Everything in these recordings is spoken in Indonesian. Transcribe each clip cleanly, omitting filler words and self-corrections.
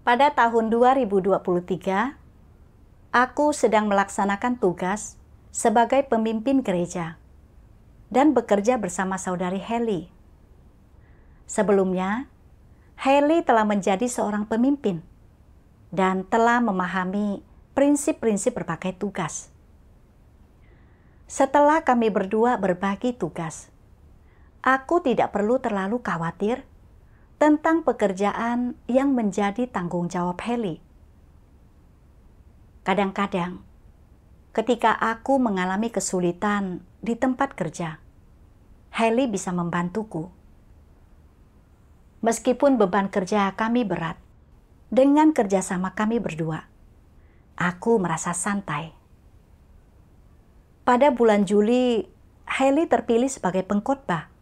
Pada tahun 2023, aku sedang melaksanakan tugas sebagai pemimpin gereja dan bekerja bersama saudari Haley. Sebelumnya, Haley telah menjadi seorang pemimpin dan telah memahami prinsip-prinsip berbagai tugas. Setelah kami berdua berbagi tugas, aku tidak perlu terlalu khawatir tentang pekerjaan yang menjadi tanggung jawab Haley. Kadang-kadang, ketika aku mengalami kesulitan di tempat kerja, Haley bisa membantuku. Meskipun beban kerja kami berat, dengan kerjasama kami berdua, aku merasa santai. Pada bulan Juli, Haley terpilih sebagai pengkhotbah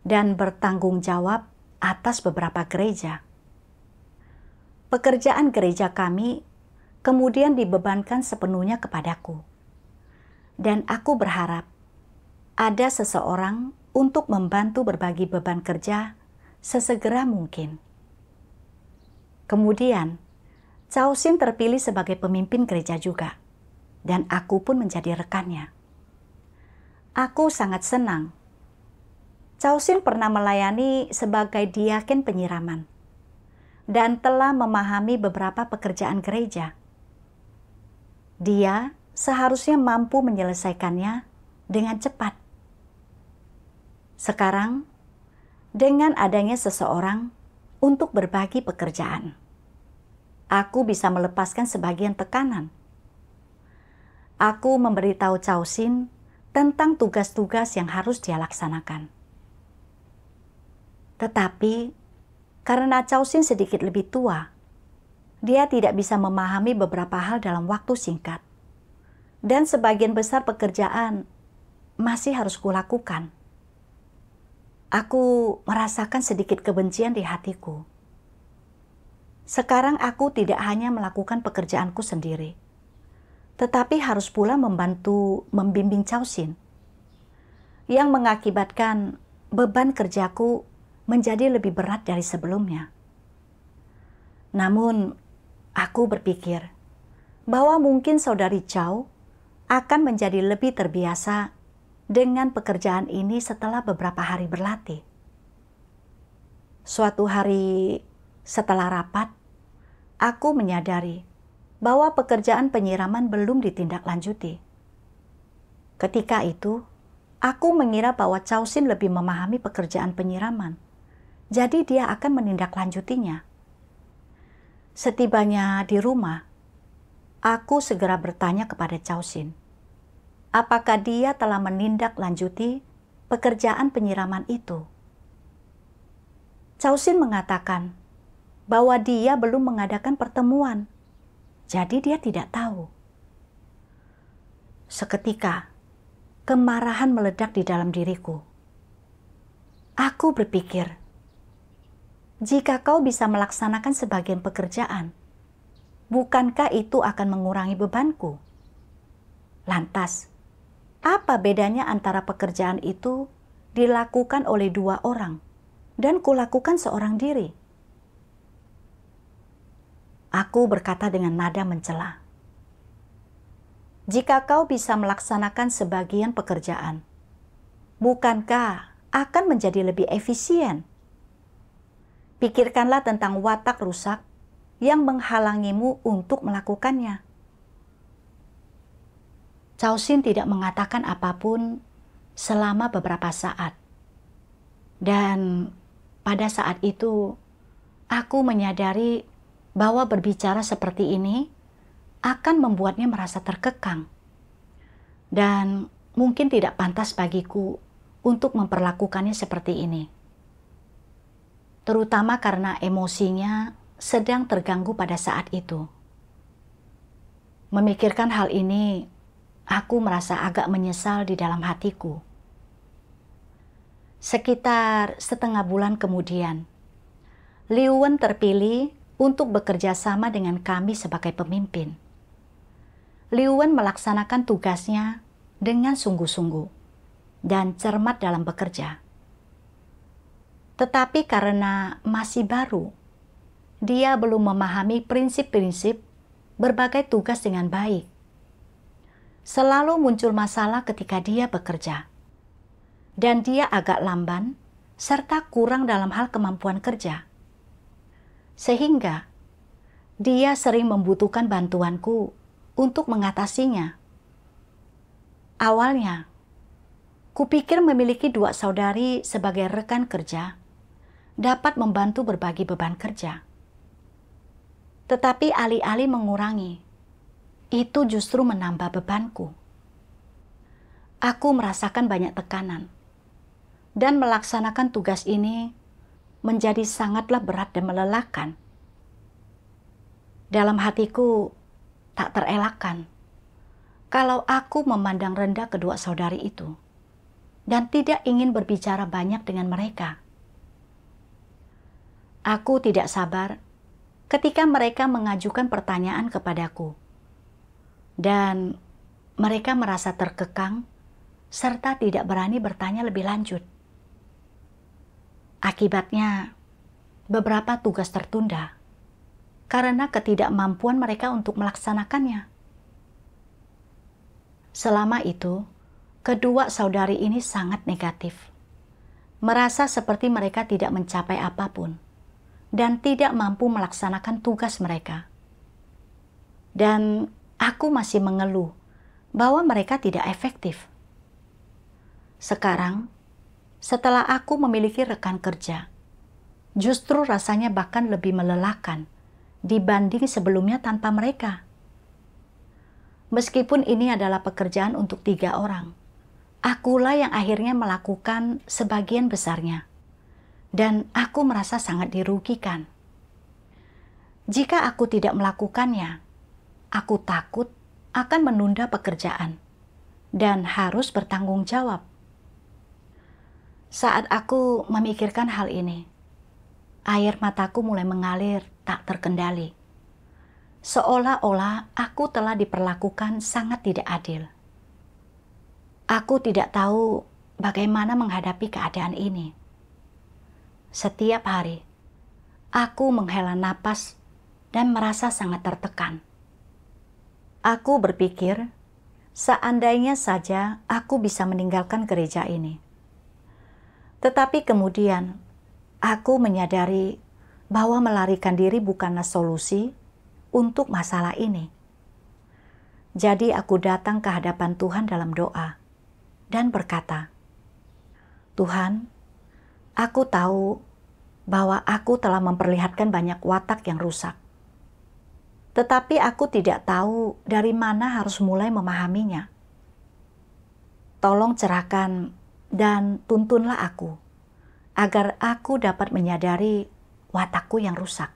dan bertanggung jawab atas beberapa gereja. Pekerjaan gereja kami kemudian dibebankan sepenuhnya kepadaku. Dan aku berharap ada seseorang untuk membantu berbagi beban kerja sesegera mungkin. Kemudian, Cao Xin terpilih sebagai pemimpin gereja juga, dan aku pun menjadi rekannya. Aku sangat senang. Cao Xin pernah melayani sebagai diaken penyiraman dan telah memahami beberapa pekerjaan gereja. Dia seharusnya mampu menyelesaikannya dengan cepat. Sekarang, dengan adanya seseorang untuk berbagi pekerjaan, aku bisa melepaskan sebagian tekanan. Aku memberitahu Cao Xin tentang tugas-tugas yang harus dia laksanakan. Tetapi, karena Cao Xin sedikit lebih tua, dia tidak bisa memahami beberapa hal dalam waktu singkat. Dan sebagian besar pekerjaan masih harus kulakukan. Aku merasakan sedikit kebencian di hatiku. Sekarang aku tidak hanya melakukan pekerjaanku sendiri, tetapi harus pula membantu membimbing Cao Xin, yang mengakibatkan beban kerjaku menjadi lebih berat dari sebelumnya. Namun, aku berpikir bahwa mungkin saudari Cao akan menjadi lebih terbiasa dengan pekerjaan ini setelah beberapa hari berlatih. Suatu hari setelah rapat, aku menyadari bahwa pekerjaan penyiraman belum ditindaklanjuti. Ketika itu, aku mengira bahwa Cao Xin lebih memahami pekerjaan penyiraman, jadi dia akan menindaklanjutinya. Setibanya di rumah, aku segera bertanya kepada Cao Xin, apakah dia telah menindaklanjuti pekerjaan penyiraman itu. Cao Xin mengatakan bahwa dia belum mengadakan pertemuan, jadi dia tidak tahu. Seketika, kemarahan meledak di dalam diriku. Aku berpikir, jika kau bisa melaksanakan sebagian pekerjaan, bukankah itu akan mengurangi bebanku? Lantas, apa bedanya antara pekerjaan itu dilakukan oleh dua orang dan kulakukan seorang diri? Aku berkata dengan nada mencela, jika kau bisa melaksanakan sebagian pekerjaan, bukankah akan menjadi lebih efisien? Pikirkanlah tentang watak rusak yang menghalangimu untuk melakukannya. Cao Xin tidak mengatakan apapun selama beberapa saat. Dan pada saat itu, aku menyadari bahwa berbicara seperti ini akan membuatnya merasa terkekang. Dan mungkin tidak pantas bagiku untuk memperlakukannya seperti ini. Terutama karena emosinya sedang terganggu pada saat itu. Memikirkan hal ini, aku merasa agak menyesal di dalam hatiku. Sekitar setengah bulan kemudian, Liu Wen terpilih untuk bekerja sama dengan kami sebagai pemimpin. Liu Wen melaksanakan tugasnya dengan sungguh-sungguh dan cermat dalam bekerja. Tetapi karena masih baru, dia belum memahami prinsip-prinsip berbagai tugas dengan baik. Selalu muncul masalah ketika dia bekerja, dan dia agak lamban serta kurang dalam hal kemampuan kerja. Sehingga dia sering membutuhkan bantuanku untuk mengatasinya. Awalnya, kupikir memiliki 2 saudari sebagai rekan kerja dapat membantu berbagi beban kerja. Tetapi alih-alih mengurangi, itu justru menambah bebanku. Aku merasakan banyak tekanan, dan melaksanakan tugas ini menjadi sangatlah berat dan melelahkan. Dalam hatiku tak terelakkan kalau aku memandang rendah kedua saudari itu dan tidak ingin berbicara banyak dengan mereka. Aku tidak sabar ketika mereka mengajukan pertanyaan kepadaku, dan mereka merasa terkekang serta tidak berani bertanya lebih lanjut. Akibatnya, beberapa tugas tertunda karena ketidakmampuan mereka untuk melaksanakannya. Selama itu, kedua saudari ini sangat negatif, merasa seperti mereka tidak mencapai apapun dan tidak mampu melaksanakan tugas mereka. Dan aku masih mengeluh bahwa mereka tidak efektif. Sekarang, setelah aku memiliki rekan kerja, justru rasanya bahkan lebih melelahkan dibanding sebelumnya tanpa mereka. Meskipun ini adalah pekerjaan untuk 3 orang, akulah yang akhirnya melakukan sebagian besarnya. Dan aku merasa sangat dirugikan. Jika aku tidak melakukannya, aku takut akan menunda pekerjaan dan harus bertanggung jawab. Saat aku memikirkan hal ini, air mataku mulai mengalir tak terkendali. Seolah-olah aku telah diperlakukan sangat tidak adil. Aku tidak tahu bagaimana menghadapi keadaan ini. Setiap hari, aku menghela napas dan merasa sangat tertekan. Aku berpikir, seandainya saja aku bisa meninggalkan gereja ini. Tetapi kemudian, aku menyadari bahwa melarikan diri bukanlah solusi untuk masalah ini. Jadi aku datang ke hadapan Tuhan dalam doa dan berkata, "Tuhan, aku tahu bahwa aku telah memperlihatkan banyak watak yang rusak. Tetapi aku tidak tahu dari mana harus mulai memahaminya. Tolong cerahkan dan tuntunlah aku, agar aku dapat menyadari watakku yang rusak."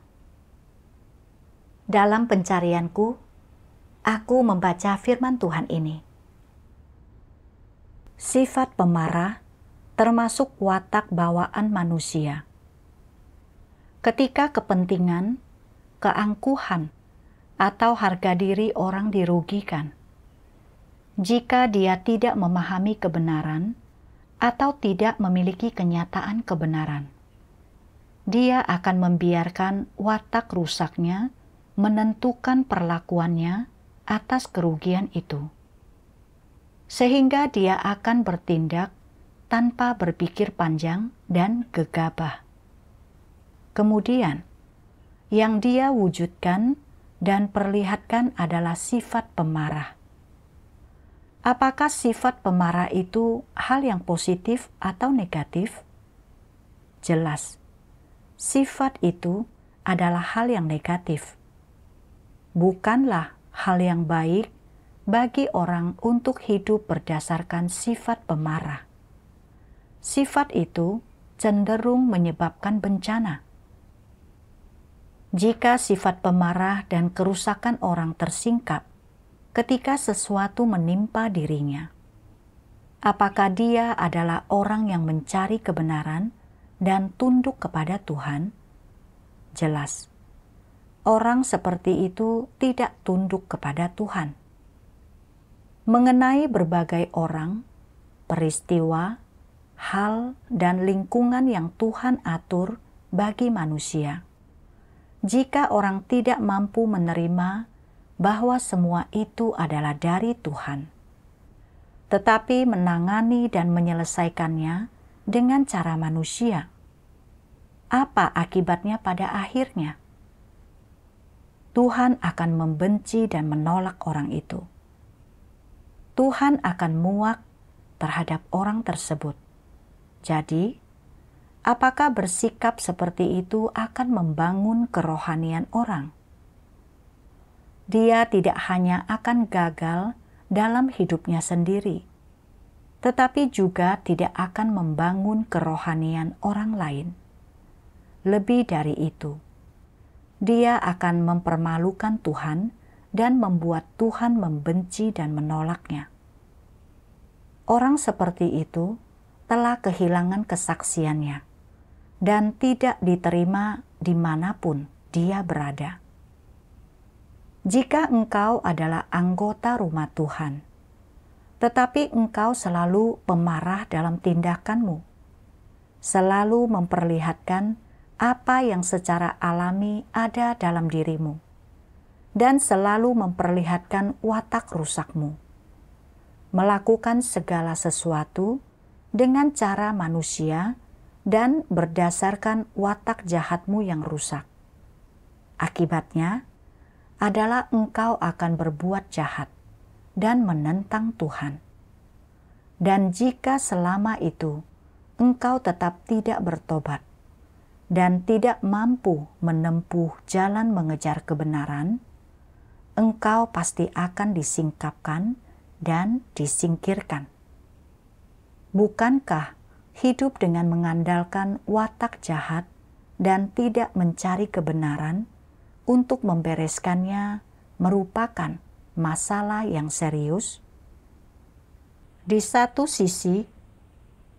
Dalam pencarianku, aku membaca firman Tuhan ini. Sifat pemarah termasuk watak bawaan manusia. Ketika kepentingan, keangkuhan, atau harga diri orang dirugikan, jika dia tidak memahami kebenaran atau tidak memiliki kenyataan kebenaran, dia akan membiarkan watak rusaknya menentukan perlakuannya atas kerugian itu, sehingga dia akan bertindak tanpa berpikir panjang dan gegabah. Kemudian, yang dia wujudkan dan perlihatkan adalah sifat pemarah. Apakah sifat pemarah itu hal yang positif atau negatif? Jelas, sifat itu adalah hal yang negatif. Bukanlah hal yang baik bagi orang untuk hidup berdasarkan sifat pemarah. Sifat itu cenderung menyebabkan bencana. Jika sifat pemarah dan kerusakan orang tersingkap ketika sesuatu menimpa dirinya, apakah dia adalah orang yang mencari kebenaran dan tunduk kepada Tuhan? Jelas, orang seperti itu tidak tunduk kepada Tuhan. Mengenai berbagai orang, peristiwa, hal, dan lingkungan yang Tuhan atur bagi manusia, jika orang tidak mampu menerima bahwa semua itu adalah dari Tuhan, tetapi menangani dan menyelesaikannya dengan cara manusia? Apa akibatnya pada akhirnya? Tuhan akan membenci dan menolak orang itu. Tuhan akan muak terhadap orang tersebut. Jadi, apakah bersikap seperti itu akan membangun kerohanian orang? Dia tidak hanya akan gagal dalam hidupnya sendiri, tetapi juga tidak akan membangun kerohanian orang lain. Lebih dari itu, dia akan mempermalukan Tuhan dan membuat Tuhan membenci dan menolaknya. Orang seperti itu telah kehilangan kesaksiannya dan tidak diterima dimanapun dia berada. Jika engkau adalah anggota rumah Tuhan, tetapi engkau selalu pemarah dalam tindakanmu, selalu memperlihatkan apa yang secara alami ada dalam dirimu, dan selalu memperlihatkan watak rusakmu, melakukan segala sesuatu dengan cara manusia dan berdasarkan watak jahatmu yang rusak. Akibatnya adalah engkau akan berbuat jahat dan menentang Tuhan. Dan jika selama itu engkau tetap tidak bertobat dan tidak mampu menempuh jalan mengejar kebenaran, engkau pasti akan disingkapkan dan disingkirkan. Bukankah hidup dengan mengandalkan watak jahat dan tidak mencari kebenaran untuk membereskannya merupakan masalah yang serius? Di satu sisi,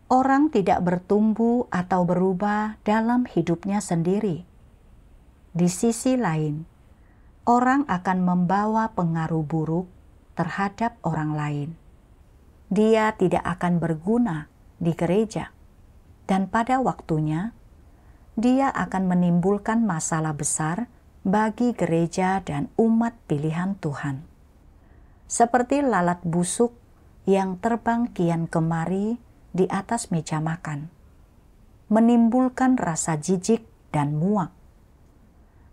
orang tidak bertumbuh atau berubah dalam hidupnya sendiri. Di sisi lain, orang akan membawa pengaruh buruk terhadap orang lain. Dia tidak akan berguna di gereja, dan pada waktunya, dia akan menimbulkan masalah besar bagi gereja dan umat pilihan Tuhan. Seperti lalat busuk yang terbang kian kemari di atas meja makan, menimbulkan rasa jijik dan muak.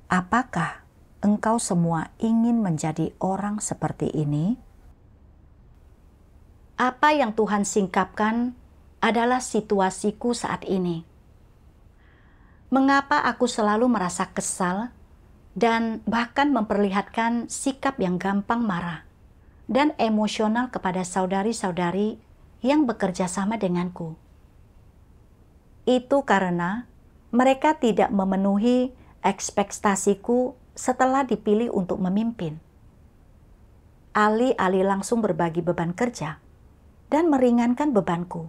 Apakah engkau semua ingin menjadi orang seperti ini? Apa yang Tuhan singkapkan adalah situasiku saat ini. Mengapa aku selalu merasa kesal dan bahkan memperlihatkan sikap yang gampang marah dan emosional kepada saudari-saudari yang bekerja sama denganku? Itu karena mereka tidak memenuhi ekspektasiku setelah dipilih untuk memimpin. Alih-alih langsung berbagi beban kerja dan meringankan bebanku,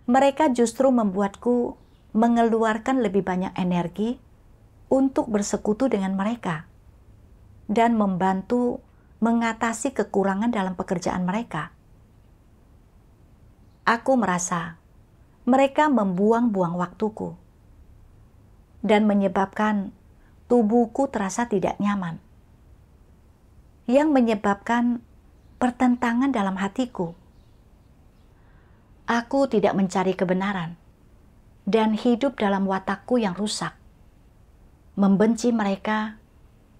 mereka justru membuatku mengeluarkan lebih banyak energi untuk bersekutu dengan mereka dan membantu mengatasi kekurangan dalam pekerjaan mereka. Aku merasa mereka membuang-buang waktuku dan menyebabkan tubuhku terasa tidak nyaman, yang menyebabkan pertentangan dalam hatiku. Aku tidak mencari kebenaran dan hidup dalam watakku yang rusak, membenci mereka,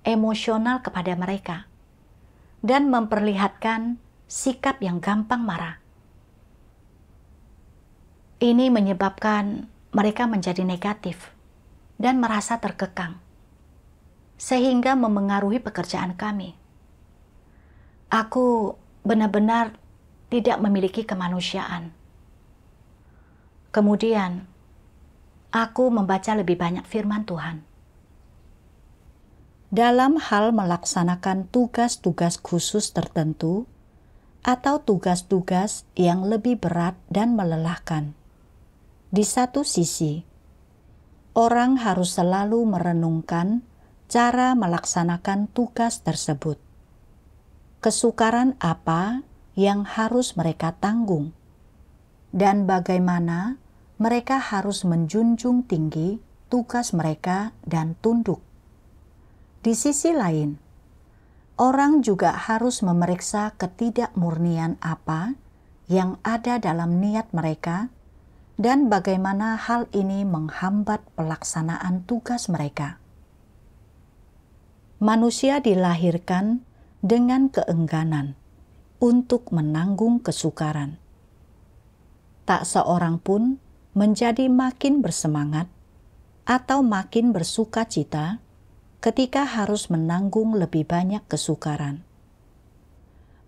emosional kepada mereka, dan memperlihatkan sikap yang gampang marah. Ini menyebabkan mereka menjadi negatif dan merasa terkekang, sehingga memengaruhi pekerjaan kami. Aku benar-benar tidak memiliki kemanusiaan. Kemudian, aku membaca lebih banyak firman Tuhan. Dalam hal melaksanakan tugas-tugas khusus tertentu atau tugas-tugas yang lebih berat dan melelahkan. Di satu sisi, orang harus selalu merenungkan cara melaksanakan tugas tersebut. Kesukaran apa yang harus mereka tanggung, dan bagaimana mereka harus menjunjung tinggi tugas mereka dan tunduk. Di sisi lain, orang juga harus memeriksa ketidakmurnian apa yang ada dalam niat mereka dan bagaimana hal ini menghambat pelaksanaan tugas mereka. Manusia dilahirkan dengan keengganan untuk menanggung kesukaran. Tak seorang pun menjadi makin bersemangat atau makin bersuka cita ketika harus menanggung lebih banyak kesukaran.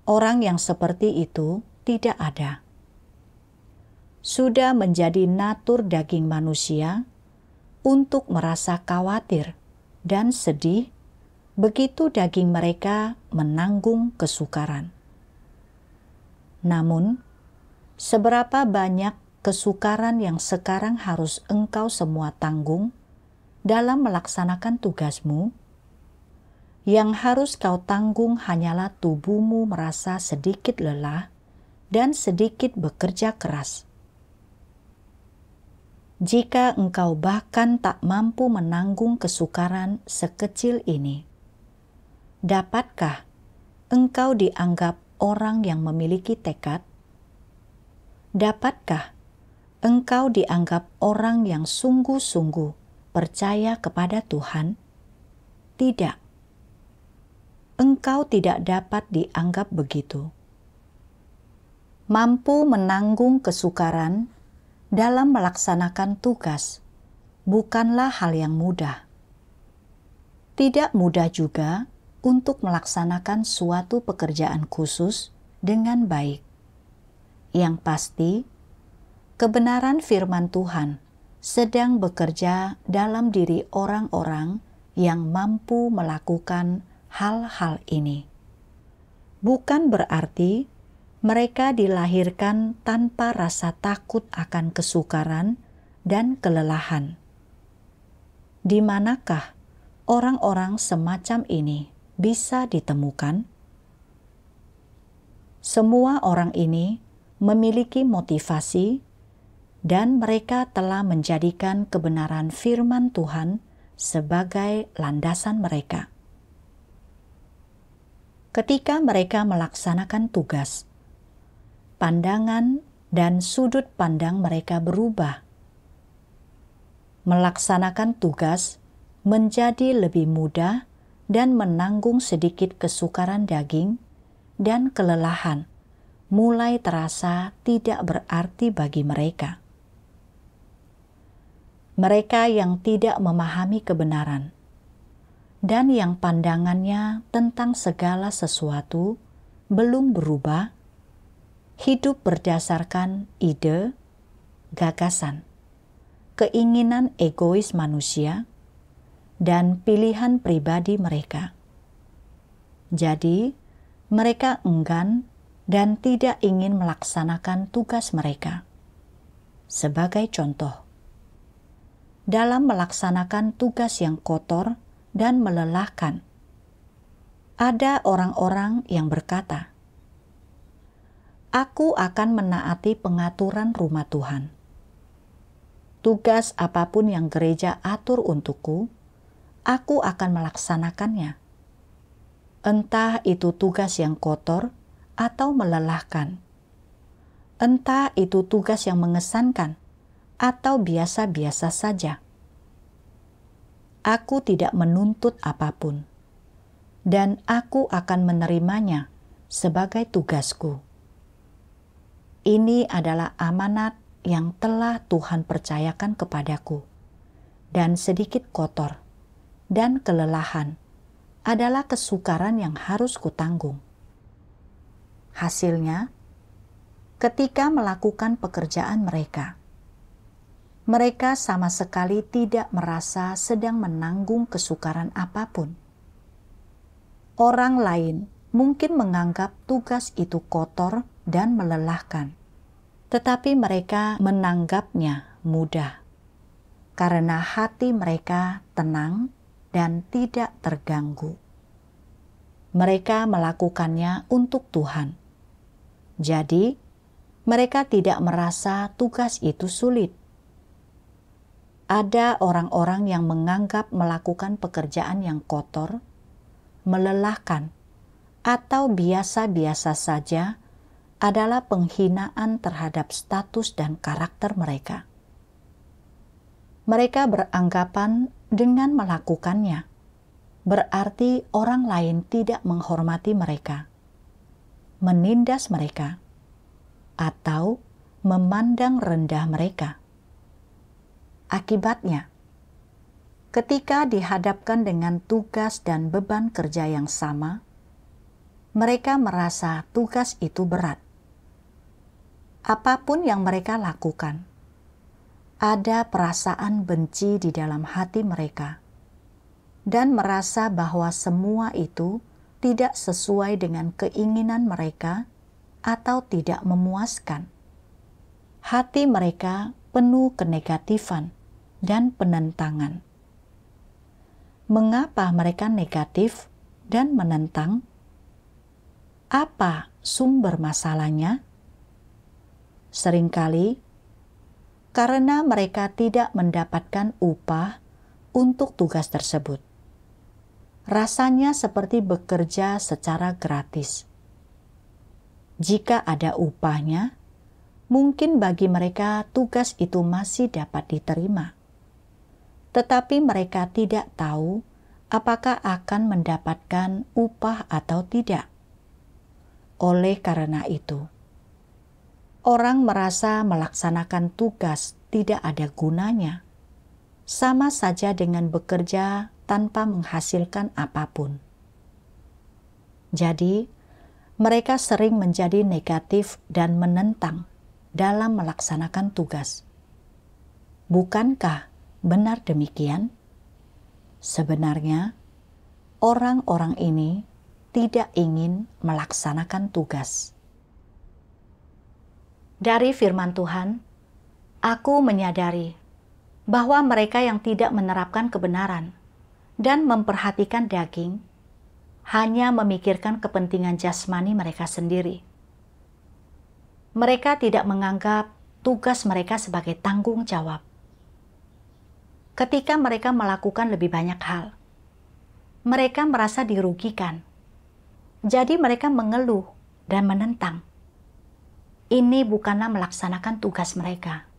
Orang yang seperti itu tidak ada. Sudah menjadi natur daging manusia untuk merasa khawatir dan sedih begitu daging mereka menanggung kesukaran. Namun, seberapa banyak kesukaran yang sekarang harus engkau semua tanggung dalam melaksanakan tugasmu? Yang harus kau tanggung hanyalah tubuhmu merasa sedikit lelah dan sedikit bekerja keras. Jika engkau bahkan tak mampu menanggung kesukaran sekecil ini, dapatkah engkau dianggap orang yang memiliki tekad? Dapatkah engkau dianggap orang yang sungguh-sungguh percaya kepada Tuhan? Tidak. Engkau tidak dapat dianggap begitu. Mampu menanggung kesukaran dalam melaksanakan tugas bukanlah hal yang mudah. Tidak mudah juga untuk melaksanakan suatu pekerjaan khusus dengan baik. Yang pasti, kebenaran firman Tuhan sedang bekerja dalam diri orang-orang yang mampu melakukan hal-hal ini. Bukan berarti mereka dilahirkan tanpa rasa takut akan kesukaran dan kelelahan. Di manakah orang-orang semacam ini bisa ditemukan? Semua orang ini memiliki motivasi dan mereka telah menjadikan kebenaran firman Tuhan sebagai landasan mereka. Ketika mereka melaksanakan tugas, pandangan dan sudut pandang mereka berubah. Melaksanakan tugas menjadi lebih mudah dan menanggung sedikit kesukaran daging dan kelelahan mulai terasa tidak berarti bagi mereka. Mereka yang tidak memahami kebenaran dan yang pandangannya tentang segala sesuatu belum berubah, hidup berdasarkan ide, gagasan, keinginan egois manusia, dan pilihan pribadi mereka. Jadi, mereka enggan dan tidak ingin melaksanakan tugas mereka. Sebagai contoh, dalam melaksanakan tugas yang kotor dan melelahkan, ada orang-orang yang berkata, "Aku akan menaati pengaturan rumah Tuhan. Tugas apapun yang gereja atur untukku, aku akan melaksanakannya. Entah itu tugas yang kotor atau melelahkan. Entah itu tugas yang mengesankan atau biasa-biasa saja. Aku tidak menuntut apapun, dan aku akan menerimanya sebagai tugasku. Ini adalah amanat yang telah Tuhan percayakan kepadaku, dan sedikit kotor dan kelelahan adalah kesukaran yang harus kutanggung." Hasilnya, ketika melakukan pekerjaan mereka sama sekali tidak merasa sedang menanggung kesukaran apapun. Orang lain mungkin menganggap tugas itu kotor dan melelahkan, tetapi mereka menanggapnya mudah karena hati mereka tenang dan tidak terganggu. Mereka melakukannya untuk Tuhan. Jadi, mereka tidak merasa tugas itu sulit. Ada orang-orang yang menganggap melakukan pekerjaan yang kotor melelahkan, atau biasa-biasa saja adalah penghinaan terhadap status dan karakter mereka. Mereka beranggapan dengan melakukannya, berarti orang lain tidak menghormati mereka, menindas mereka, atau memandang rendah mereka. Akibatnya, ketika dihadapkan dengan tugas dan beban kerja yang sama, mereka merasa tugas itu berat. Apapun yang mereka lakukan, ada perasaan benci di dalam hati mereka, dan merasa bahwa semua itu tidak sesuai dengan keinginan mereka atau tidak memuaskan. Hati mereka penuh kenegatifan dan penentangan. Mengapa mereka negatif dan menentang? Apa sumber masalahnya? Seringkali karena mereka tidak mendapatkan upah untuk tugas tersebut. Rasanya seperti bekerja secara gratis. Jika ada upahnya, mungkin bagi mereka tugas itu masih dapat diterima. Tetapi mereka tidak tahu apakah akan mendapatkan upah atau tidak. Oleh karena itu, orang merasa melaksanakan tugas tidak ada gunanya, sama saja dengan bekerja tanpa menghasilkan apapun. Jadi, mereka sering menjadi negatif dan menentang dalam melaksanakan tugas. Bukankah benar demikian? Sebenarnya, orang-orang ini tidak ingin melaksanakan tugas. Dari firman Tuhan, aku menyadari bahwa mereka yang tidak menerapkan kebenaran dan memperhatikan daging hanya memikirkan kepentingan jasmani mereka sendiri. Mereka tidak menganggap tugas mereka sebagai tanggung jawab. Ketika mereka melakukan lebih banyak hal, mereka merasa dirugikan. Jadi mereka mengeluh dan menentang. Ini bukanlah melaksanakan tugas mereka.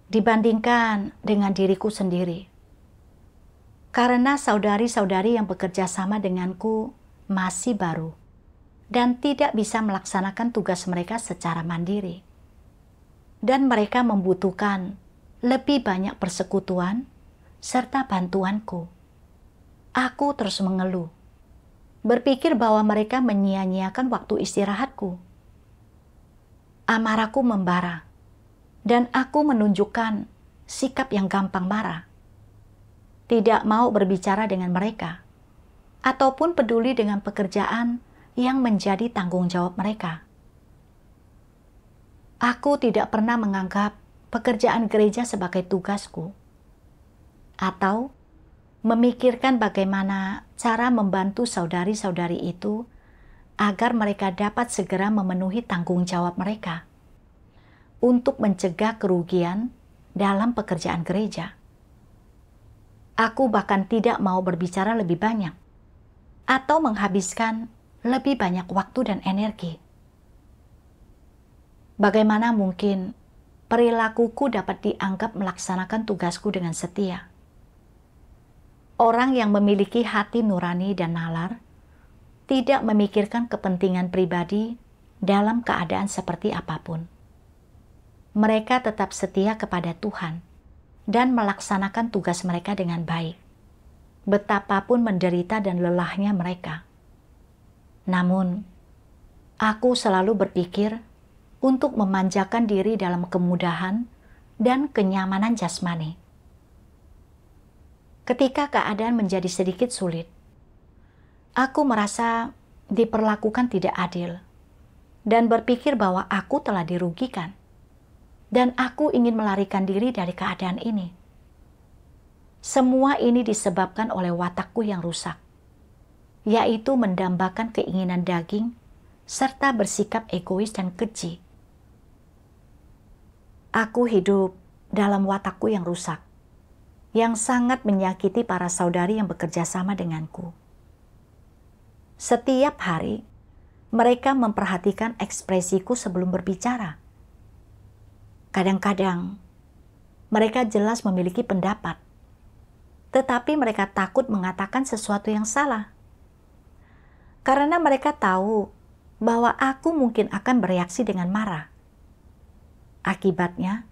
Dibandingkan dengan diriku sendiri, karena saudari-saudari yang bekerja sama denganku masih baru dan tidak bisa melaksanakan tugas mereka secara mandiri, dan mereka membutuhkan lebih banyak persekutuan serta bantuanku. Aku terus mengeluh, berpikir bahwa mereka menyia-nyiakan waktu istirahatku. Amarahku membara, dan aku menunjukkan sikap yang gampang marah. Tidak mau berbicara dengan mereka, ataupun peduli dengan pekerjaan yang menjadi tanggung jawab mereka. Aku tidak pernah menganggap pekerjaan gereja sebagai tugasku, atau memikirkan bagaimana cara membantu saudari-saudari itu agar mereka dapat segera memenuhi tanggung jawab mereka untuk mencegah kerugian dalam pekerjaan gereja. Aku bahkan tidak mau berbicara lebih banyak atau menghabiskan lebih banyak waktu dan energi. Bagaimana mungkin perilakuku dapat dianggap melaksanakan tugasku dengan setia? Orang yang memiliki hati nurani dan nalar tidak memikirkan kepentingan pribadi dalam keadaan seperti apapun. Mereka tetap setia kepada Tuhan dan melaksanakan tugas mereka dengan baik, betapapun menderita dan lelahnya mereka. Namun, aku selalu berpikir untuk memanjakan diri dalam kemudahan dan kenyamanan jasmani. Ketika keadaan menjadi sedikit sulit, aku merasa diperlakukan tidak adil dan berpikir bahwa aku telah dirugikan. Dan aku ingin melarikan diri dari keadaan ini. Semua ini disebabkan oleh watakku yang rusak, yaitu mendambakan keinginan daging serta bersikap egois dan keji. Aku hidup dalam watakku yang rusak, yang sangat menyakiti para saudari yang bekerja sama denganku. Setiap hari, mereka memperhatikan ekspresiku sebelum berbicara. Kadang-kadang, mereka jelas memiliki pendapat, tetapi mereka takut mengatakan sesuatu yang salah. Karena mereka tahu bahwa aku mungkin akan bereaksi dengan marah. Akibatnya,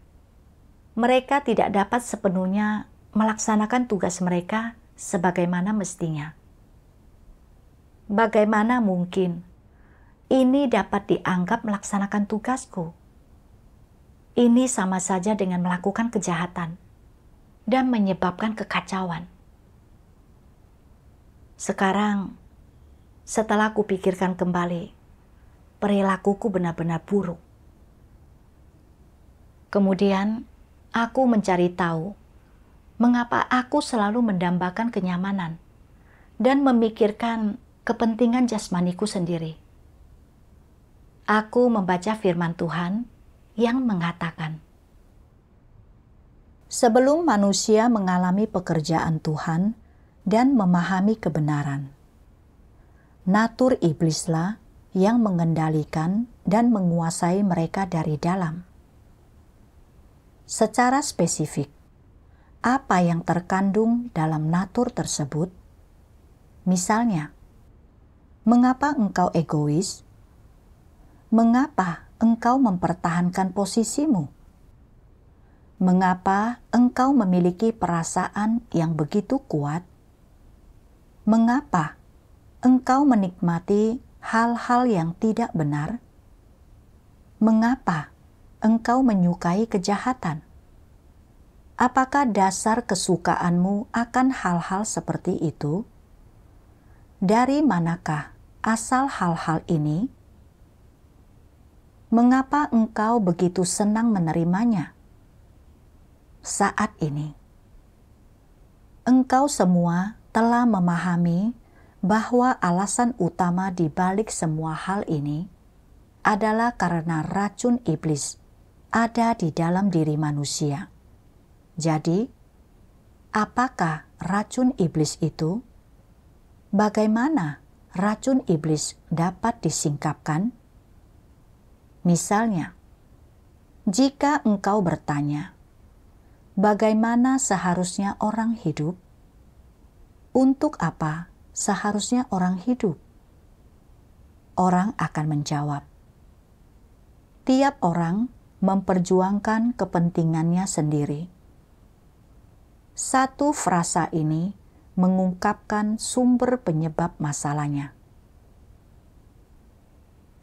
mereka tidak dapat sepenuhnya melaksanakan tugas mereka sebagaimana mestinya. Bagaimana mungkin ini dapat dianggap melaksanakan tugasku? Ini sama saja dengan melakukan kejahatan dan menyebabkan kekacauan. Sekarang, setelah kupikirkan kembali, perilakuku benar-benar buruk. Kemudian, aku mencari tahu mengapa aku selalu mendambakan kenyamanan dan memikirkan kepentingan jasmaniku sendiri. Aku membaca firman Tuhan yang mengatakan, sebelum manusia mengalami pekerjaan Tuhan dan memahami kebenaran, natur iblislah yang mengendalikan dan menguasai mereka dari dalam. Secara spesifik, apa yang terkandung dalam natur tersebut? Misalnya, mengapa engkau egois? Mengapa engkau mempertahankan posisimu? Mengapa engkau memiliki perasaan yang begitu kuat? Mengapa engkau menikmati hal-hal yang tidak benar? Mengapa engkau menyukai kejahatan? Apakah dasar kesukaanmu akan hal-hal seperti itu? Dari manakah asal hal-hal ini? Mengapa engkau begitu senang menerimanya? Saat ini, engkau semua telah memahami bahwa alasan utama di balik semua hal ini adalah karena racun iblis ada di dalam diri manusia. Jadi, apakah racun iblis itu? Bagaimana racun iblis dapat disingkapkan? Misalnya, jika engkau bertanya, bagaimana seharusnya orang hidup? Untuk apa seharusnya orang hidup? Orang akan menjawab, tiap orang memperjuangkan kepentingannya sendiri. Satu frasa ini mengungkapkan sumber penyebab masalahnya.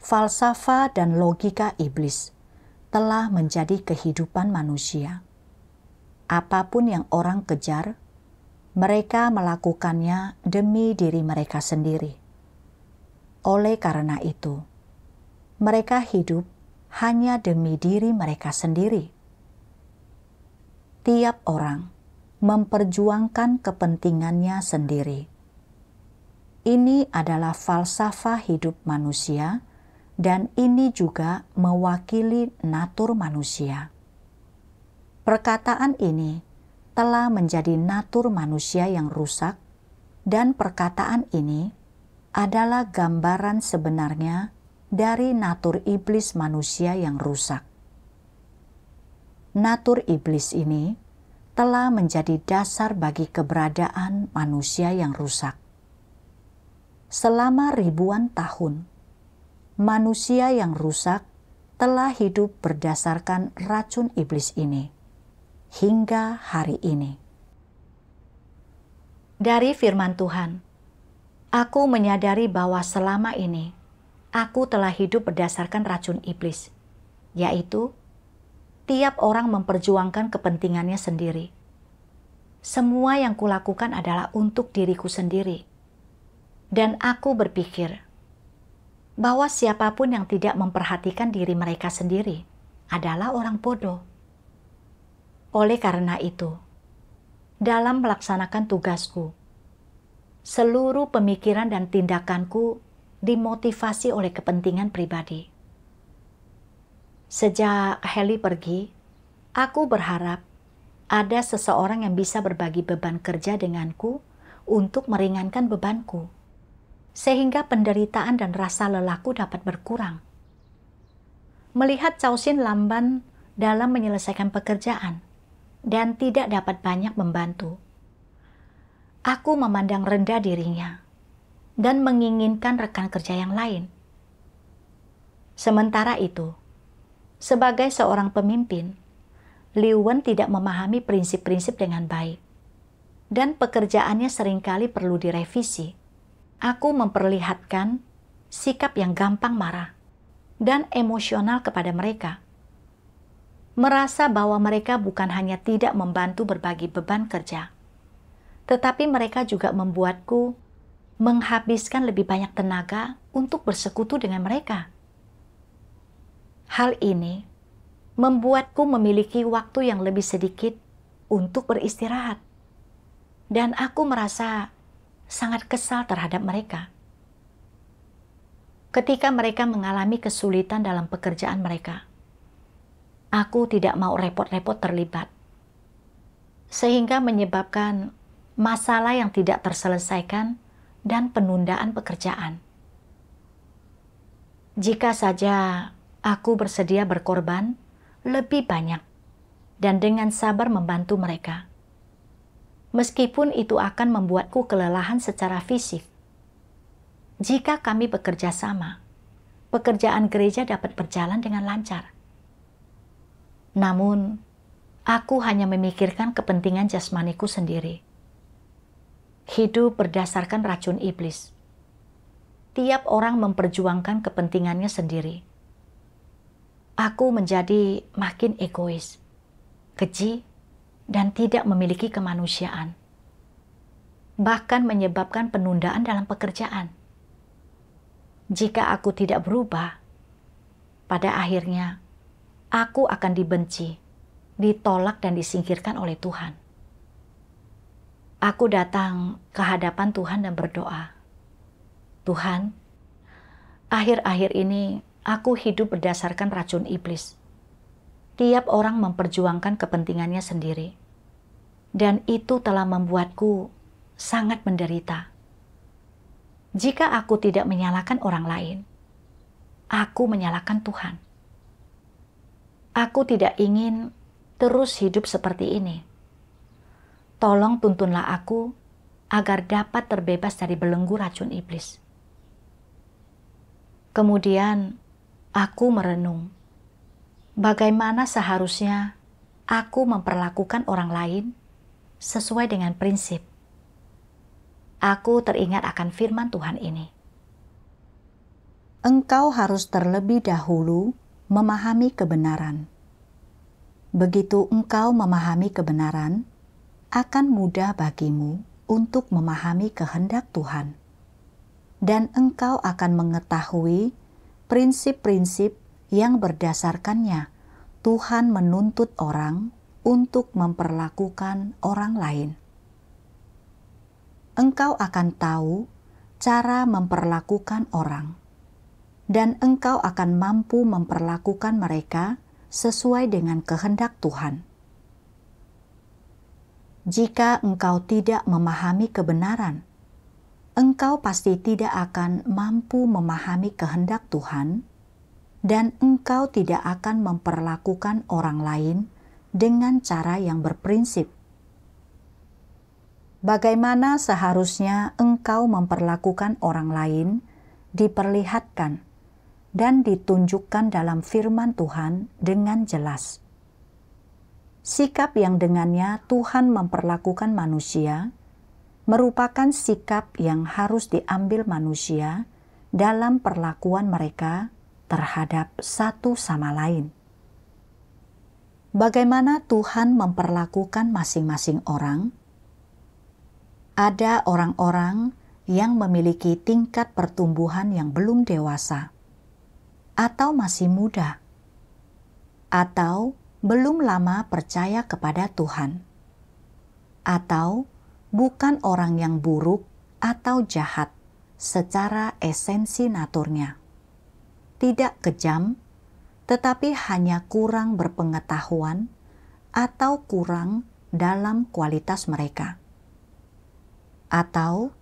Falsafah dan logika iblis telah menjadi kehidupan manusia. Apapun yang orang kejar, mereka melakukannya demi diri mereka sendiri. Oleh karena itu, mereka hidup hanya demi diri mereka sendiri. Tiap orang memperjuangkan kepentingannya sendiri. Ini adalah falsafah hidup manusia, dan ini juga mewakili natur manusia. Perkataan ini telah menjadi natur manusia yang rusak, dan perkataan ini adalah gambaran sebenarnya dari natur iblis manusia yang rusak. Natur iblis ini telah menjadi dasar bagi keberadaan manusia yang rusak. Selama ribuan tahun, manusia yang rusak telah hidup berdasarkan racun iblis ini, hingga hari ini. Dari firman Tuhan, aku menyadari bahwa selama ini, aku telah hidup berdasarkan racun iblis, yaitu tiap orang memperjuangkan kepentingannya sendiri. Semua yang kulakukan adalah untuk diriku sendiri. Dan aku berpikir bahwa siapapun yang tidak memperhatikan diri mereka sendiri adalah orang bodoh. Oleh karena itu, dalam melaksanakan tugasku, seluruh pemikiran dan tindakanku dimotivasi oleh kepentingan pribadi. Sejak Heli pergi, aku berharap ada seseorang yang bisa berbagi beban kerja denganku untuk meringankan bebanku. sehingga penderitaan dan rasa lelahku dapat berkurang. Melihat Cao Xin lamban dalam menyelesaikan pekerjaan dan tidak dapat banyak membantu, aku memandang rendah dirinya dan menginginkan rekan kerja yang lain. Sementara itu, sebagai seorang pemimpin, Liu Wen tidak memahami prinsip-prinsip dengan baik, dan pekerjaannya seringkali perlu direvisi. Aku memperlihatkan sikap yang gampang marah dan emosional kepada mereka, merasa bahwa mereka bukan hanya tidak membantu berbagi beban kerja, tetapi mereka juga membuatku menghabiskan lebih banyak tenaga untuk bersekutu dengan mereka. Hal ini membuatku memiliki waktu yang lebih sedikit untuk beristirahat, dan aku merasa sangat kesal terhadap mereka. Ketika mereka mengalami kesulitan dalam pekerjaan mereka, aku tidak mau repot-repot terlibat, sehingga menyebabkan masalah yang tidak terselesaikan dan penundaan pekerjaan. Jika saja aku bersedia berkorban lebih banyak dan dengan sabar membantu mereka, meskipun itu akan membuatku kelelahan secara fisik. Jika kami bekerja sama, pekerjaan gereja dapat berjalan dengan lancar. Namun, aku hanya memikirkan kepentingan jasmaniku sendiri. Hidup berdasarkan racun iblis. Tiap orang memperjuangkan kepentingannya sendiri. Aku menjadi makin egois, keji, dan tidak memiliki kemanusiaan. Bahkan menyebabkan penundaan dalam pekerjaan. Jika aku tidak berubah, pada akhirnya aku akan dibenci, ditolak dan disingkirkan oleh Tuhan. Aku datang ke hadapan Tuhan dan berdoa, Tuhan, akhir-akhir ini aku hidup berdasarkan racun iblis. Tiap orang memperjuangkan kepentingannya sendiri, dan itu telah membuatku sangat menderita. Jika aku tidak menyalahkan orang lain, aku menyalahkan Tuhan. Aku tidak ingin terus hidup seperti ini. Tolong tuntunlah aku agar dapat terbebas dari belenggu racun iblis. Kemudian aku merenung, bagaimana seharusnya aku memperlakukan orang lain sesuai dengan prinsip. Aku teringat akan firman Tuhan ini. Engkau harus terlebih dahulu memahami kebenaran. Begitu engkau memahami kebenaran, akan mudah bagimu untuk memahami kehendak Tuhan. Dan engkau akan mengetahui prinsip-prinsip yang berdasarkannya Tuhan menuntut orang untuk memperlakukan orang lain. Engkau akan tahu cara memperlakukan orang, dan engkau akan mampu memperlakukan mereka sesuai dengan kehendak Tuhan. Jika engkau tidak memahami kebenaran, engkau pasti tidak akan mampu memahami kehendak Tuhan, dan engkau tidak akan memperlakukan orang lain dengan cara yang berprinsip. Bagaimana seharusnya engkau memperlakukan orang lain diperlihatkan dan ditunjukkan dalam firman Tuhan dengan jelas. Sikap yang dengannya Tuhan memperlakukan manusia merupakan sikap yang harus diambil manusia dalam perlakuan mereka terhadap satu sama lain. Bagaimana Tuhan memperlakukan masing-masing orang? Ada orang-orang yang memiliki tingkat pertumbuhan yang belum dewasa, atau masih muda, atau belum lama percaya kepada Tuhan, atau bukan orang yang buruk atau jahat secara esensi naturnya, tidak kejam, tetapi hanya kurang berpengetahuan atau kurang dalam kualitas mereka, atau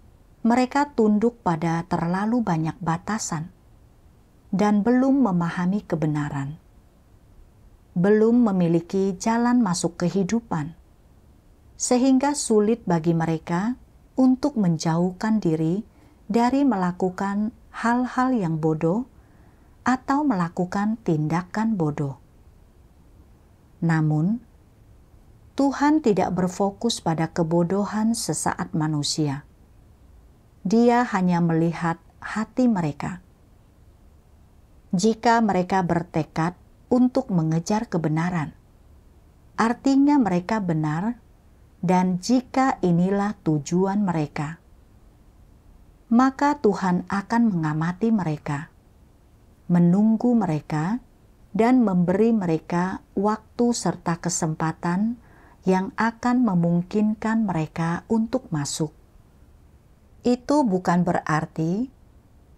mereka tunduk pada terlalu banyak batasan dan belum memahami kebenaran, belum memiliki jalan masuk kehidupan, sehingga sulit bagi mereka untuk menjauhkan diri dari melakukan hal-hal yang bodoh atau melakukan tindakan bodoh. Namun, Tuhan tidak berfokus pada kebodohan sesaat manusia. Dia hanya melihat hati mereka. Jika mereka bertekad untuk mengejar kebenaran, artinya mereka benar, dan jika inilah tujuan mereka, maka Tuhan akan mengamati mereka, menunggu mereka, dan memberi mereka waktu serta kesempatan yang akan memungkinkan mereka untuk masuk. Itu bukan berarti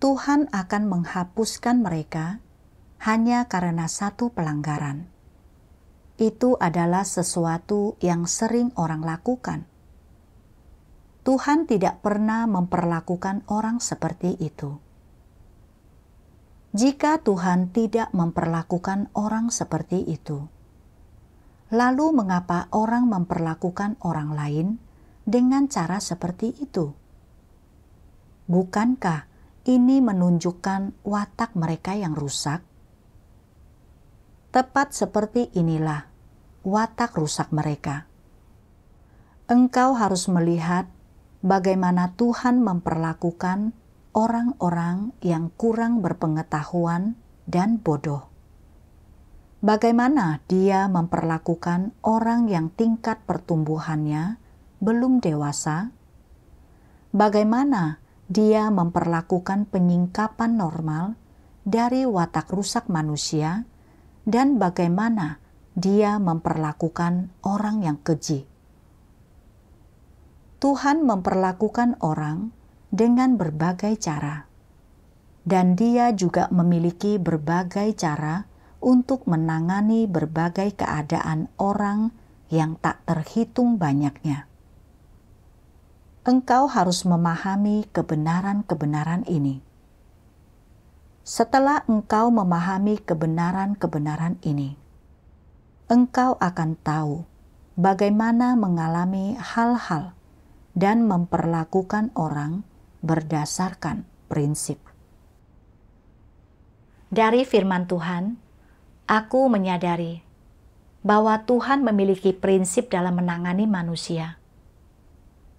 Tuhan akan menghapuskan mereka hanya karena satu pelanggaran. Itu adalah sesuatu yang sering orang lakukan. Tuhan tidak pernah memperlakukan orang seperti itu. Jika Tuhan tidak memperlakukan orang seperti itu, lalu mengapa orang memperlakukan orang lain dengan cara seperti itu? Bukankah ini menunjukkan watak mereka yang rusak? Tepat seperti inilah watak rusak mereka. Engkau harus melihat bagaimana Tuhan memperlakukan orang-orang yang kurang berpengetahuan dan bodoh. Bagaimana Dia memperlakukan orang yang tingkat pertumbuhannya belum dewasa? Bagaimana Dia memperlakukan penyingkapan normal dari watak rusak manusia, dan bagaimana Dia memperlakukan orang yang keji? Tuhan memperlakukan orang dengan berbagai cara, dan Dia juga memiliki berbagai cara untuk menangani berbagai keadaan orang yang tak terhitung banyaknya. Engkau harus memahami kebenaran-kebenaran ini. Setelah engkau memahami kebenaran-kebenaran ini, engkau akan tahu bagaimana mengalami hal-hal dan memperlakukan orang berdasarkan prinsip. Dari firman Tuhan, aku menyadari bahwa Tuhan memiliki prinsip dalam menangani manusia.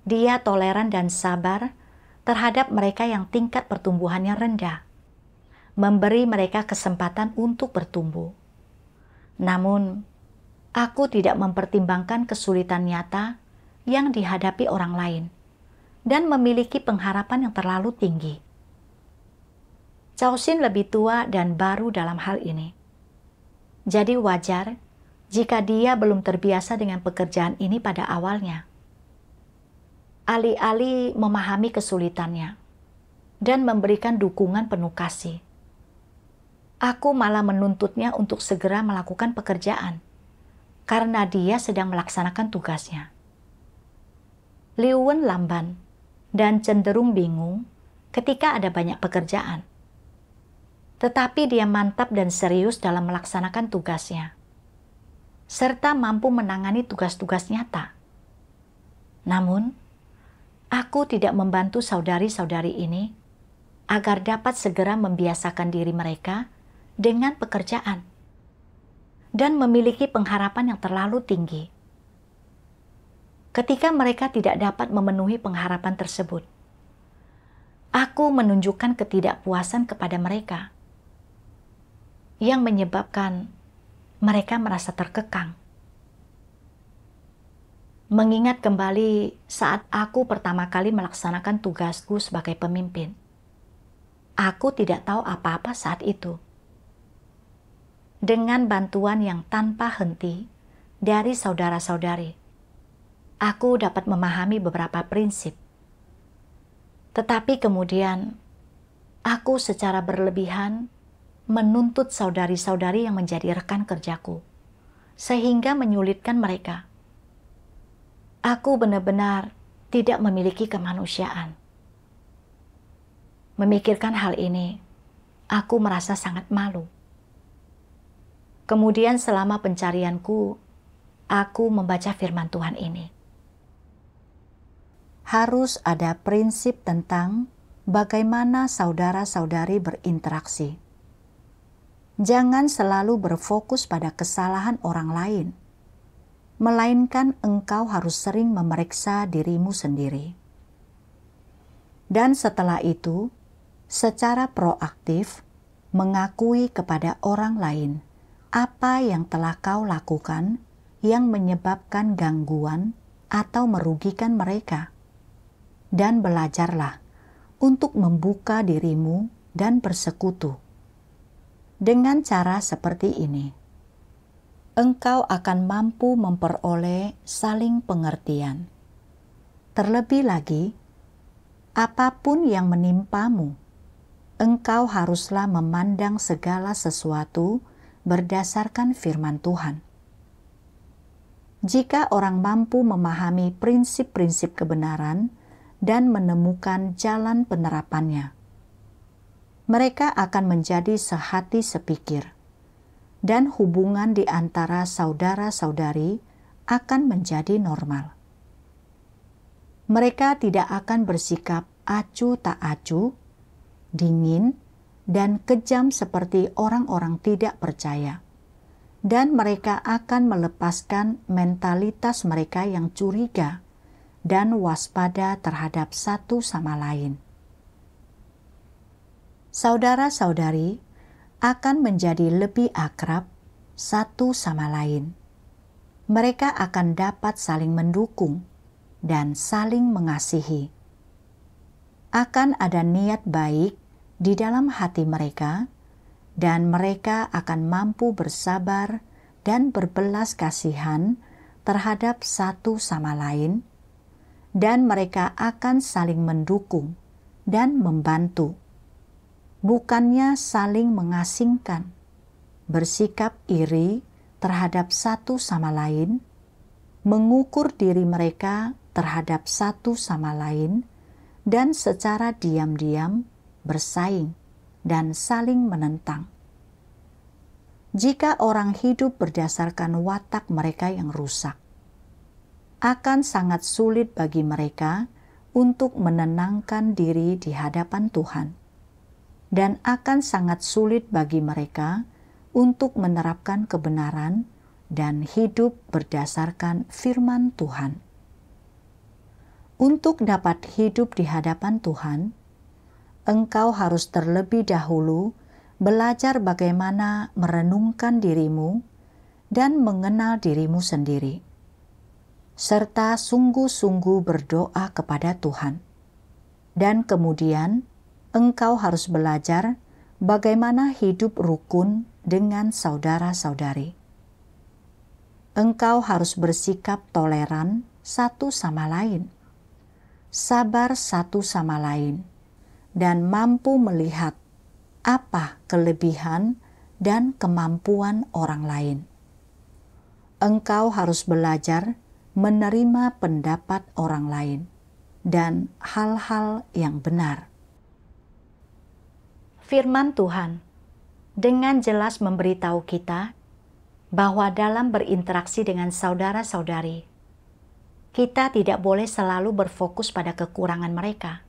Dia toleran dan sabar terhadap mereka yang tingkat pertumbuhannya rendah, memberi mereka kesempatan untuk bertumbuh. Namun, aku tidak mempertimbangkan kesulitan nyata yang dihadapi orang lain dan memiliki pengharapan yang terlalu tinggi. Cao-Sin lebih tua dan baru dalam hal ini. Jadi wajar jika dia belum terbiasa dengan pekerjaan ini pada awalnya. Alih-alih memahami kesulitannya dan memberikan dukungan penuh kasih, aku malah menuntutnya untuk segera melakukan pekerjaan karena dia sedang melaksanakan tugasnya. Liu Wen lamban dan cenderung bingung ketika ada banyak pekerjaan. Tetapi dia mantap dan serius dalam melaksanakan tugasnya, serta mampu menangani tugas-tugas nyata. Namun, aku tidak membantu saudari-saudari ini agar dapat segera membiasakan diri mereka dengan pekerjaan dan memiliki pengharapan yang terlalu tinggi. Ketika mereka tidak dapat memenuhi pengharapan tersebut, aku menunjukkan ketidakpuasan kepada mereka yang menyebabkan mereka merasa terkekang. Mengingat kembali saat aku pertama kali melaksanakan tugasku sebagai pemimpin, aku tidak tahu apa-apa saat itu. Dengan bantuan yang tanpa henti dari saudara-saudari, aku dapat memahami beberapa prinsip. Tetapi kemudian, aku secara berlebihan menuntut saudari-saudari yang menjadi rekan kerjaku, sehingga menyulitkan mereka. Aku benar-benar tidak memiliki kemanusiaan. Memikirkan hal ini, aku merasa sangat malu. Kemudian selama pencarianku, aku membaca firman Tuhan ini. Harus ada prinsip tentang bagaimana saudara-saudari berinteraksi. Jangan selalu berfokus pada kesalahan orang lain, melainkan engkau harus sering memeriksa dirimu sendiri. Dan setelah itu, secara proaktif mengakui kepada orang lain apa yang telah kau lakukan yang menyebabkan gangguan atau merugikan mereka. Dan belajarlah untuk membuka dirimu dan bersekutu. Dengan cara seperti ini, engkau akan mampu memperoleh saling pengertian. Terlebih lagi, apapun yang menimpamu, engkau haruslah memandang segala sesuatu berdasarkan firman Tuhan. Jika orang mampu memahami prinsip-prinsip kebenaran dan menemukan jalan penerapannya, mereka akan menjadi sehati sepikir, dan hubungan di antara saudara-saudari akan menjadi normal. Mereka tidak akan bersikap acuh tak acuh, dingin, dan kejam seperti orang-orang tidak percaya. Dan mereka akan melepaskan mentalitas mereka yang curiga dan waspada terhadap satu sama lain. Saudara-saudari akan menjadi lebih akrab satu sama lain. Mereka akan dapat saling mendukung dan saling mengasihi. Akan ada niat baik di dalam hati mereka, dan mereka akan mampu bersabar dan berbelas kasihan terhadap satu sama lain, dan mereka akan saling mendukung dan membantu, bukannya saling mengasingkan, bersikap iri terhadap satu sama lain, mengukur diri mereka terhadap satu sama lain, dan secara diam-diam bersaing dan saling menentang. Jika orang hidup berdasarkan watak mereka yang rusak, akan sangat sulit bagi mereka untuk menenangkan diri di hadapan Tuhan, dan akan sangat sulit bagi mereka untuk menerapkan kebenaran dan hidup berdasarkan firman Tuhan. Untuk dapat hidup di hadapan Tuhan, engkau harus terlebih dahulu belajar bagaimana merenungkan dirimu dan mengenal dirimu sendiri, serta sungguh-sungguh berdoa kepada Tuhan. Dan kemudian engkau harus belajar bagaimana hidup rukun dengan saudara-saudari. Engkau harus bersikap toleran satu sama lain, sabar satu sama lain, dan mampu melihat apa kelebihan dan kemampuan orang lain. Engkau harus belajar menerima pendapat orang lain dan hal-hal yang benar. Firman Tuhan dengan jelas memberitahu kita bahwa dalam berinteraksi dengan saudara-saudari, kita tidak boleh selalu berfokus pada kekurangan mereka,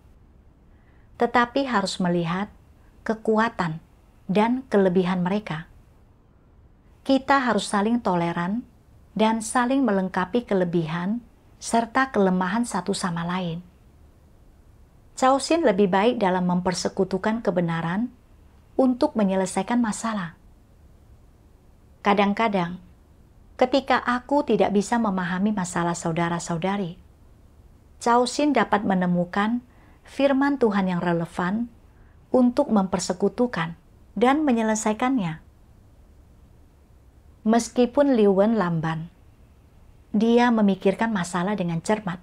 tetapi harus melihat kekuatan dan kelebihan mereka. Kita harus saling toleran dan saling melengkapi kelebihan serta kelemahan satu sama lain. Cao-Sin lebih baik dalam mempersekutukan kebenaran untuk menyelesaikan masalah. Kadang-kadang, ketika aku tidak bisa memahami masalah saudara-saudari, Cao-Sin dapat menemukan firman Tuhan yang relevan untuk mempersekutukan dan menyelesaikannya. Meskipun Liu Wen lamban, dia memikirkan masalah dengan cermat,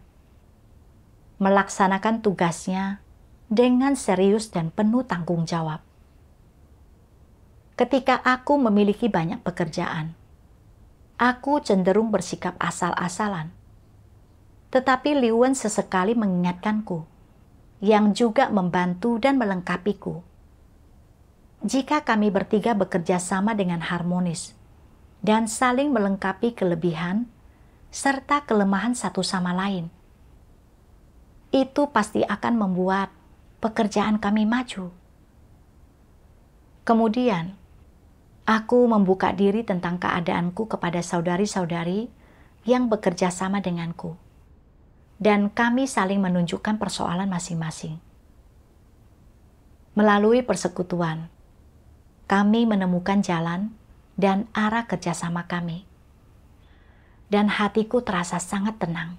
melaksanakan tugasnya dengan serius dan penuh tanggung jawab. Ketika aku memiliki banyak pekerjaan, aku cenderung bersikap asal-asalan. Tetapi Liu Wen sesekali mengingatkanku yang juga membantu dan melengkapiku. Jika kami bertiga bekerja sama dengan harmonis dan saling melengkapi kelebihan serta kelemahan satu sama lain, itu pasti akan membuat pekerjaan kami maju. Kemudian, aku membuka diri tentang keadaanku kepada saudari-saudari yang bekerja sama denganku, dan kami saling menunjukkan persoalan masing-masing. Melalui persekutuan, kami menemukan jalan dan arah kerjasama kami, dan hatiku terasa sangat tenang.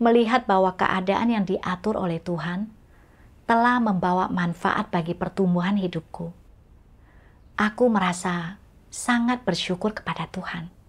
Melihat bahwa keadaan yang diatur oleh Tuhan telah membawa manfaat bagi pertumbuhan hidupku. Aku merasa sangat bersyukur kepada Tuhan.